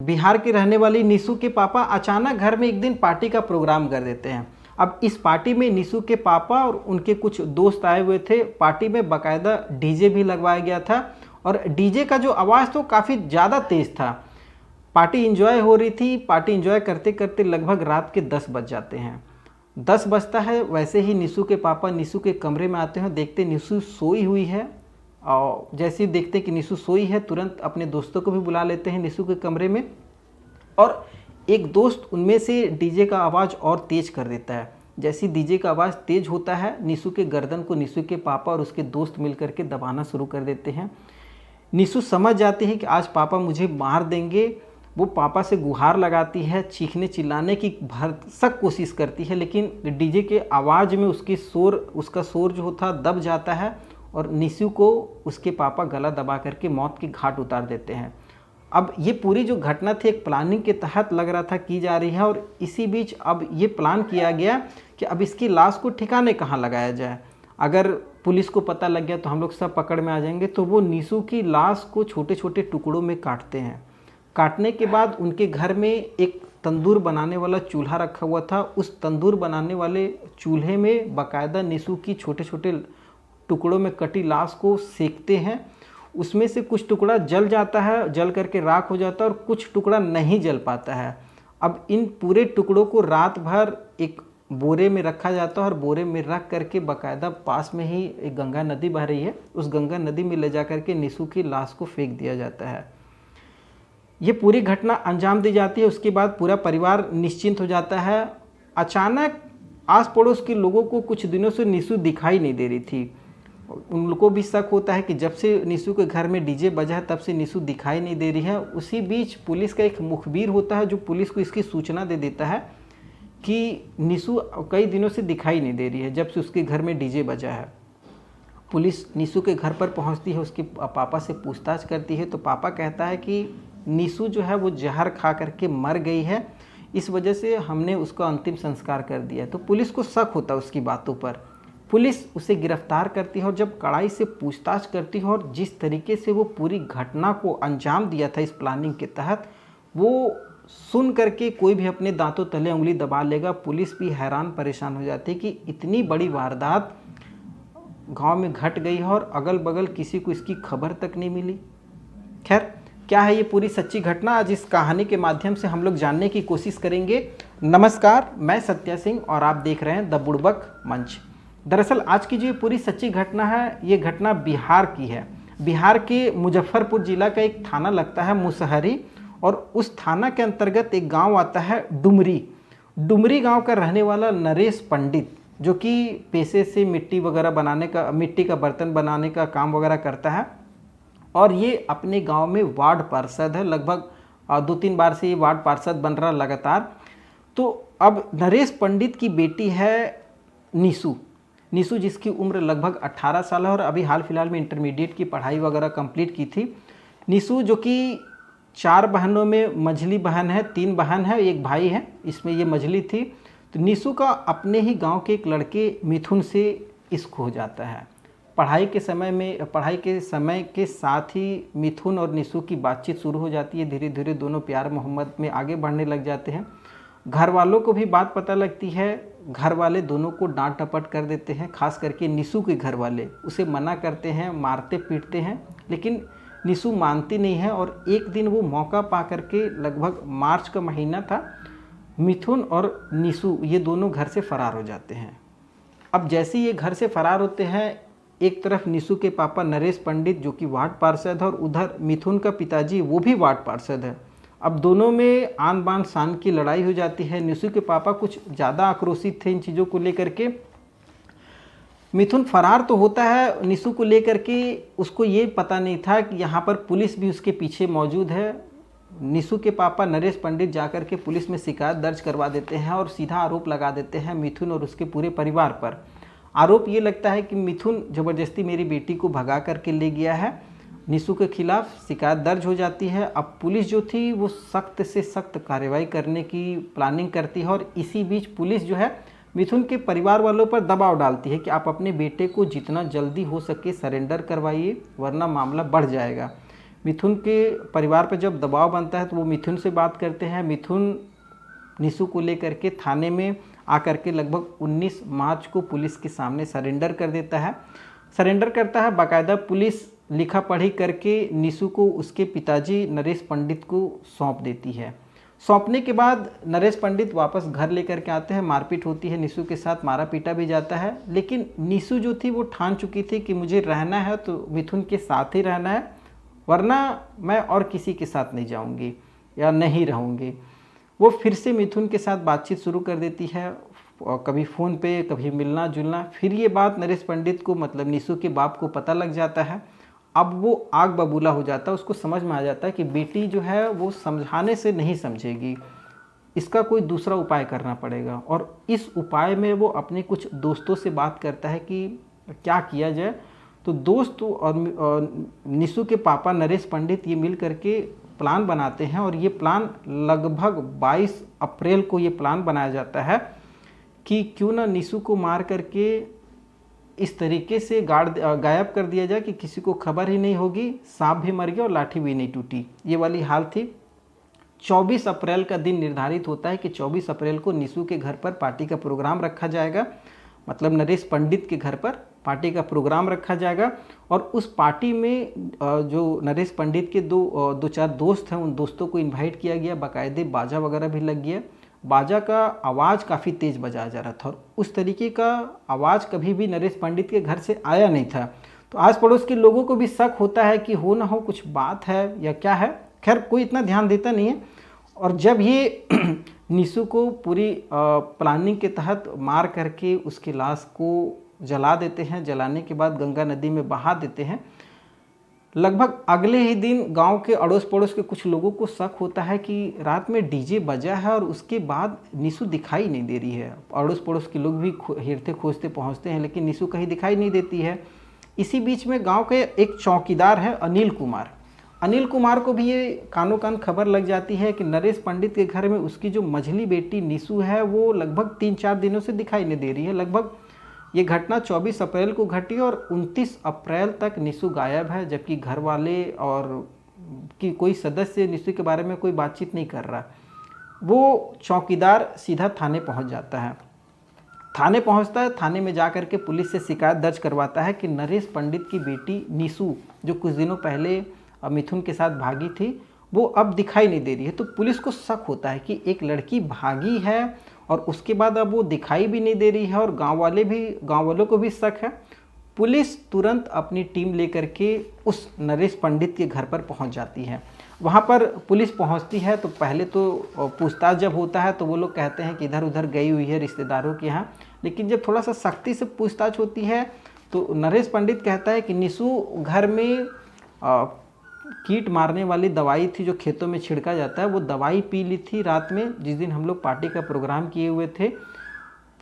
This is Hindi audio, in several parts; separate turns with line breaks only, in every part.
बिहार की रहने वाली निशु के पापा अचानक घर में एक दिन पार्टी का प्रोग्राम कर देते हैं। अब इस पार्टी में निशु के पापा और उनके कुछ दोस्त आए हुए थे। पार्टी में बाकायदा डीजे भी लगवाया गया था और डीजे का जो आवाज़ तो काफ़ी ज़्यादा तेज़ था। पार्टी इंजॉय हो रही थी। पार्टी इंजॉय करते करते लगभग रात के 10 बज जाते हैं। 10 बजता है, वैसे ही निशु के पापा निशु के कमरे में आते हैं। देखते निशु सोई हुई है और जैसे ही देखते कि निशु सोई है तुरंत अपने दोस्तों को भी बुला लेते हैं निशु के कमरे में। और एक दोस्त उनमें से डीजे का आवाज़ और तेज़ कर देता है। जैसे ही डीजे का आवाज़ तेज़ होता है निशु के गर्दन को निशु के पापा और उसके दोस्त मिलकर के दबाना शुरू कर देते हैं। निशु समझ जाती है कि आज पापा मुझे मार देंगे। वो पापा से गुहार लगाती है, चीखने चिल्लाने की भरसक कोशिश करती है, लेकिन डीजे के आवाज़ में उसका शोर जो होता दब जाता है और निशु को उसके पापा गला दबा करके मौत के घाट उतार देते हैं। अब ये पूरी जो घटना थी एक प्लानिंग के तहत लग रहा था की जा रही है और इसी बीच अब ये प्लान किया गया कि अब इसकी लाश को ठिकाने कहाँ लगाया जाए। अगर पुलिस को पता लग गया तो हम लोग सब पकड़ में आ जाएंगे। तो वो निशु की लाश को छोटे छोटे टुकड़ों में काटते हैं। काटने के बाद उनके घर में एक तंदूर बनाने वाला चूल्हा रखा हुआ था। उस तंदूर बनाने वाले चूल्हे में बाकायदा निशु की छोटे छोटे टुकड़ों में कटी लाश को सेकते हैं। उसमें से कुछ टुकड़ा जल जाता है, जल करके राख हो जाता है और कुछ टुकड़ा नहीं जल पाता है। अब इन पूरे टुकड़ों को रात भर एक बोरे में रखा जाता है और बोरे में रख करके बाकायदा पास में ही एक गंगा नदी बह रही है, उस गंगा नदी में ले जा करके निशु की लाश को फेंक दिया जाता है। ये पूरी घटना अंजाम दी जाती है। उसके बाद पूरा परिवार निश्चिंत हो जाता है। अचानक आस पड़ोस के लोगों को कुछ दिनों से निशु दिखाई नहीं दे रही थी। उनको भी शक होता है कि जब से निशु के घर में डीजे बजा है तब से निशु दिखाई नहीं दे रही है। उसी बीच पुलिस का एक मुखबिर होता है जो पुलिस को इसकी सूचना दे देता है कि निशु कई दिनों से दिखाई नहीं दे रही है जब से उसके घर में डीजे बजा है। पुलिस निशु के घर पर पहुंचती है, उसके पापा से पूछताछ करती है तो पापा कहता है कि निशु जो है वो जहर खा करके मर गई है, इस वजह से हमने उसका अंतिम संस्कार कर दिया है। तो पुलिस को शक होता है उसकी बातों पर। पुलिस उसे गिरफ्तार करती है और जब कड़ाई से पूछताछ करती है और जिस तरीके से वो पूरी घटना को अंजाम दिया था इस प्लानिंग के तहत, वो सुन करके कोई भी अपने दांतों तले उंगली दबा लेगा। पुलिस भी हैरान परेशान हो जाती है कि इतनी बड़ी वारदात गांव में घट गई है और अगल बगल किसी को इसकी खबर तक नहीं मिली। खैर, क्या है ये पूरी सच्ची घटना, आज इस कहानी के माध्यम से हम लोग जानने की कोशिश करेंगे। नमस्कार, मैं सत्या सिंह और आप देख रहे हैं द बुड़बक मंच। दरअसल आज की जो ये पूरी सच्ची घटना है, ये घटना बिहार की है। बिहार के मुजफ्फरपुर जिला का एक थाना लगता है मुसहरी और उस थाना के अंतर्गत एक गांव आता है डुमरी। डुमरी गांव का रहने वाला नरेश पंडित, जो कि पेशे से मिट्टी वगैरह बनाने का, मिट्टी का बर्तन बनाने का काम वगैरह करता है और ये अपने गांव में वार्ड पार्षद है। लगभग 2-3 बार से ये वार्ड पार्षद बन रहा लगातार। तो अब नरेश पंडित की बेटी है निशु, जिसकी उम्र लगभग 18 साल है और अभी हाल फिलहाल में इंटरमीडिएट की पढ़ाई वगैरह कंप्लीट की थी। निशु जो कि 4 बहनों में मझली बहन है, 3 बहन है, 1 भाई है, इसमें ये मझली थी। तो निशु का अपने ही गांव के एक लड़के मिथुन से इश्क हो जाता है। पढ़ाई के समय के साथ ही मिथुन और निशु की बातचीत शुरू हो जाती है। धीरे धीरे दोनों प्यार मोहब्बत में आगे बढ़ने लग जाते हैं। घर वालों को भी बात पता लगती है। घर वाले दोनों को डांट टपट कर देते हैं, खास करके निशु के घर वाले उसे मना करते हैं, मारते पीटते हैं, लेकिन निशु मानती नहीं है। और एक दिन वो मौका पा करके, लगभग मार्च का महीना था, मिथुन और निशु ये दोनों घर से फरार हो जाते हैं। अब जैसे ये घर से फरार होते हैं, एक तरफ निशु के पापा नरेश पंडित जो कि वार्ड पार्षद है और उधर मिथुन का पिताजी वो भी वार्ड पार्षद है। अब दोनों में आन बान शान की लड़ाई हो जाती है। निशु के पापा कुछ ज़्यादा आक्रोशित थे इन चीज़ों को लेकर के। मिथुन फरार तो होता है निशु को लेकर के, उसको ये पता नहीं था कि यहाँ पर पुलिस भी उसके पीछे मौजूद है। निशु के पापा नरेश पंडित जाकर के पुलिस में शिकायत दर्ज करवा देते हैं और सीधा आरोप लगा देते हैं मिथुन और उसके पूरे परिवार पर। आरोप ये लगता है कि मिथुन ज़बरदस्ती मेरी बेटी को भगा करके ले गया है। निशु के खिलाफ शिकायत दर्ज हो जाती है। अब पुलिस जो थी वो सख्त से सख्त कार्रवाई करने की प्लानिंग करती है और इसी बीच पुलिस जो है मिथुन के परिवार वालों पर दबाव डालती है कि आप अपने बेटे को जितना जल्दी हो सके सरेंडर करवाइए, वरना मामला बढ़ जाएगा। मिथुन के परिवार पर जब दबाव बनता है तो वो मिथुन से बात करते हैं। मिथुन निशु को लेकर के थाने में आकर के लगभग 19 मार्च को पुलिस के सामने सरेंडर कर देता है। सरेंडर करता है, बाकायदा पुलिस लिखा पढ़ी करके निशु को उसके पिताजी नरेश पंडित को सौंप देती है। सौंपने के बाद नरेश पंडित वापस घर लेकर के आते हैं, मारपीट होती है निशु के साथ, मारा पीटा भी जाता है। लेकिन निशु जो थी वो ठान चुकी थी कि मुझे रहना है तो मिथुन के साथ ही रहना है, वरना मैं और किसी के साथ नहीं जाऊंगी या नहीं रहूंगी। वो फिर से मिथुन के साथ बातचीत शुरू कर देती है, कभी फ़ोन पे, कभी मिलना जुलना। फिर ये बात नरेश पंडित को, मतलब निशु के बाप को पता लग जाता है। अब वो आग बबूला हो जाता है, उसको समझ में आ जाता है कि बेटी जो है वो समझाने से नहीं समझेगी, इसका कोई दूसरा उपाय करना पड़ेगा। और इस उपाय में वो अपने कुछ दोस्तों से बात करता है कि क्या किया जाए। तो दोस्त और निशु के पापा नरेश पंडित ये मिल करके प्लान बनाते हैं, और ये प्लान लगभग 22 अप्रैल को ये प्लान बनाया जाता है कि क्यों ना निशु को मार करके इस तरीके से गायब कर दिया जाए कि किसी को खबर ही नहीं होगी, सांप भी मर गया और लाठी भी नहीं टूटी, ये वाली हाल थी। 24 अप्रैल का दिन निर्धारित होता है कि 24 अप्रैल को निशु के घर पर पार्टी का प्रोग्राम रखा जाएगा, मतलब नरेश पंडित के घर पर पार्टी का प्रोग्राम रखा जाएगा। और उस पार्टी में जो नरेश पंडित के दो चार दोस्त हैं, उन दोस्तों को इन्वाइट किया गया, बाकायदे बाजा वगैरह भी लग गया। बाजा का आवाज़ काफ़ी तेज़ बजाया जा रहा था और उस तरीके का आवाज़ कभी भी नरेश पंडित के घर से आया नहीं था। तो आस पड़ोस के लोगों को भी शक होता है कि हो ना हो कुछ बात है या क्या है। खैर कोई इतना ध्यान देता नहीं है। और जब ये निशु को पूरी प्लानिंग के तहत मार करके उसकी लाश को जला देते हैं, जलाने के बाद गंगा नदी में बहा देते हैं, लगभग अगले ही दिन गांव के अड़ोस पड़ोस के कुछ लोगों को शक होता है कि रात में डीजे बजा है और उसके बाद निशु दिखाई नहीं दे रही है। अड़ोस पड़ोस के लोग भी हेरते खोजते पहुंचते हैं, लेकिन निशु कहीं दिखाई नहीं देती है। इसी बीच में गांव के एक चौकीदार है अनिल कुमार, अनिल कुमार को भी ये कानों कान खबर लग जाती है कि नरेश पंडित के घर में उसकी जो मझली बेटी निशु है वो लगभग 3-4 दिनों से दिखाई नहीं दे रही है। लगभग ये घटना 24 अप्रैल को घटी और 29 अप्रैल तक निशु गायब है, जबकि घर वाले और कि कोई सदस्य निशु के बारे में कोई बातचीत नहीं कर रहा। वो चौकीदार सीधा थाने पहुंच जाता है। थाने पहुंचता है, थाने में जाकर के पुलिस से शिकायत दर्ज करवाता है कि नरेश पंडित की बेटी निशु, जो कुछ दिनों पहले मिथुन के साथ भागी थी, वो अब दिखाई नहीं दे रही है। तो पुलिस को शक होता है कि एक लड़की भागी है और उसके बाद अब वो दिखाई भी नहीं दे रही है, और गांव वालों को भी शक है। पुलिस तुरंत अपनी टीम लेकर के उस नरेश पंडित के घर पर पहुंच जाती है। वहां पर पुलिस पहुंचती है तो पहले तो पूछताछ जब होता है तो वो लोग कहते हैं कि इधर उधर गई हुई है रिश्तेदारों के यहाँ, लेकिन जब थोड़ा सा सख्ती से पूछताछ होती है तो नरेश पंडित कहता है कि निशु घर में कीट मारने वाली दवाई थी जो खेतों में छिड़का जाता है, वो दवाई पी ली थी रात में, जिस दिन हम लोग पार्टी का प्रोग्राम किए हुए थे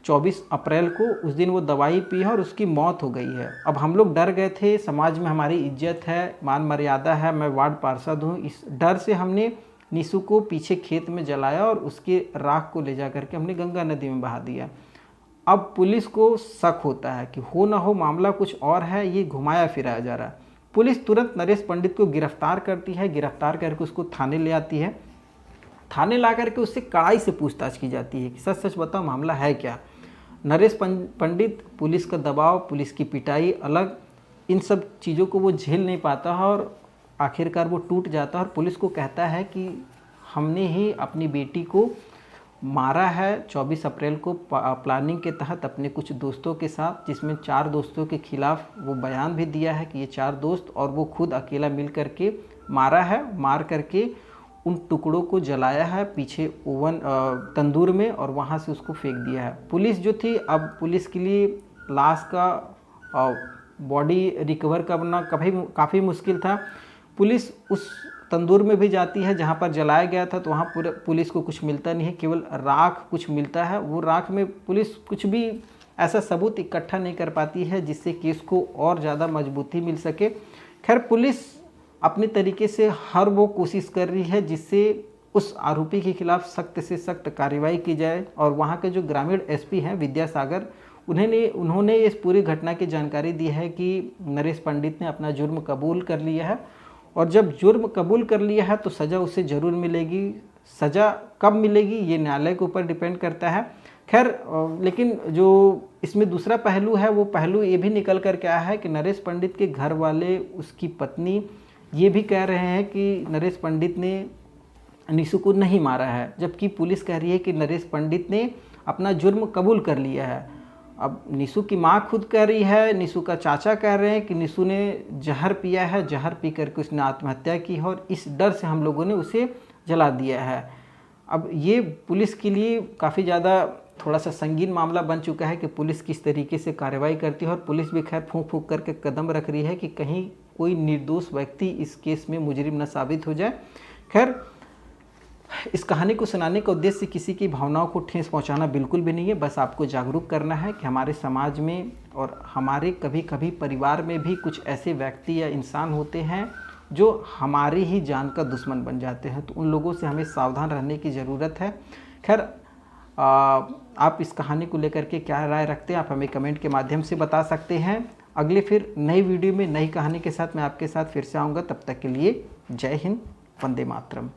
24 अप्रैल को, उस दिन वो दवाई पी है और उसकी मौत हो गई है। अब हम लोग डर गए थे, समाज में हमारी इज्जत है, मान मर्यादा है, मैं वार्ड पार्षद हूँ, इस डर से हमने निशु को पीछे खेत में जलाया और उसके राख को ले जा करके हमने गंगा नदी में बहा दिया। अब पुलिस को शक होता है कि हो ना हो मामला कुछ और है, ये घुमाया फिराया जा रहा है। पुलिस तुरंत नरेश पंडित को गिरफ्तार करती है, गिरफ्तार करके उसको थाने ले आती है। थाने ला करके उससे कड़ाई से पूछताछ की जाती है कि सच सच बताओ मामला है क्या। नरेश पंडित पुलिस का दबाव, पुलिस की पिटाई अलग, इन सब चीज़ों को वो झेल नहीं पाता है और आखिरकार वो टूट जाता है और पुलिस को कहता है कि हमने ही अपनी बेटी को मारा है 24 अप्रैल को प्लानिंग के तहत अपने कुछ दोस्तों के साथ, जिसमें 4 दोस्तों के खिलाफ वो बयान भी दिया है कि ये 4 दोस्त और वो खुद अकेला मिल करके मारा है। मार करके उन टुकड़ों को जलाया है पीछे ओवन तंदूर में और वहाँ से उसको फेंक दिया है। पुलिस जो थी, अब पुलिस के लिए लाश का बॉडी रिकवर करना काफ़ी मुश्किल था। पुलिस उस तंदूर में भी जाती है जहाँ पर जलाया गया था, तो वहाँ पूरे पुलिस को कुछ मिलता नहीं है, केवल राख कुछ मिलता है। वो राख में पुलिस कुछ भी ऐसा सबूत इकट्ठा नहीं कर पाती है जिससे केस को और ज़्यादा मजबूती मिल सके। खैर पुलिस अपने तरीके से हर वो कोशिश कर रही है जिससे उस आरोपी के खिलाफ सख्त से सख्त कार्रवाई की जाए। और वहाँ के जो ग्रामीण एसपी हैं विद्यासागर, उन्होंने इस पूरी घटना की जानकारी दी है कि नरेश पंडित ने अपना जुर्म कबूल कर लिया है और जब जुर्म कबूल कर लिया है तो सज़ा उसे ज़रूर मिलेगी। सज़ा कब मिलेगी ये न्यायालय के ऊपर डिपेंड करता है। खैर लेकिन जो इसमें दूसरा पहलू है वो पहलू ये भी निकल कर के आया है कि नरेश पंडित के घर वाले, उसकी पत्नी ये भी कह रहे हैं कि नरेश पंडित ने निशु को नहीं मारा है, जबकि पुलिस कह रही है कि नरेश पंडित ने अपना जुर्म कबूल कर लिया है। अब निशु की माँ खुद कह रही है, निशु का चाचा कह रहे हैं कि निशु ने जहर पिया है, जहर पी करके उसने आत्महत्या की है और इस डर से हम लोगों ने उसे जला दिया है। अब ये पुलिस के लिए काफ़ी ज़्यादा थोड़ा सा संगीन मामला बन चुका है कि पुलिस किस तरीके से कार्रवाई करती है, और पुलिस भी खैर फूंक फूंक करके कदम रख रही है कि कहीं कोई निर्दोष व्यक्ति इस केस में मुजरिम न साबित हो जाए। खैर इस कहानी को सुनाने का उद्देश्य किसी की भावनाओं को ठेस पहुंचाना बिल्कुल भी नहीं है, बस आपको जागरूक करना है कि हमारे समाज में और हमारे कभी कभी परिवार में भी कुछ ऐसे व्यक्ति या इंसान होते हैं जो हमारी ही जान का दुश्मन बन जाते हैं, तो उन लोगों से हमें सावधान रहने की ज़रूरत है। खैर आप इस कहानी को लेकर के क्या राय रखते हैं आप हमें कमेंट के माध्यम से बता सकते हैं। अगले फिर नई वीडियो में नई कहानी के साथ मैं आपके साथ फिर से आऊँगा, तब तक के लिए जय हिंद, वंदे मातरम।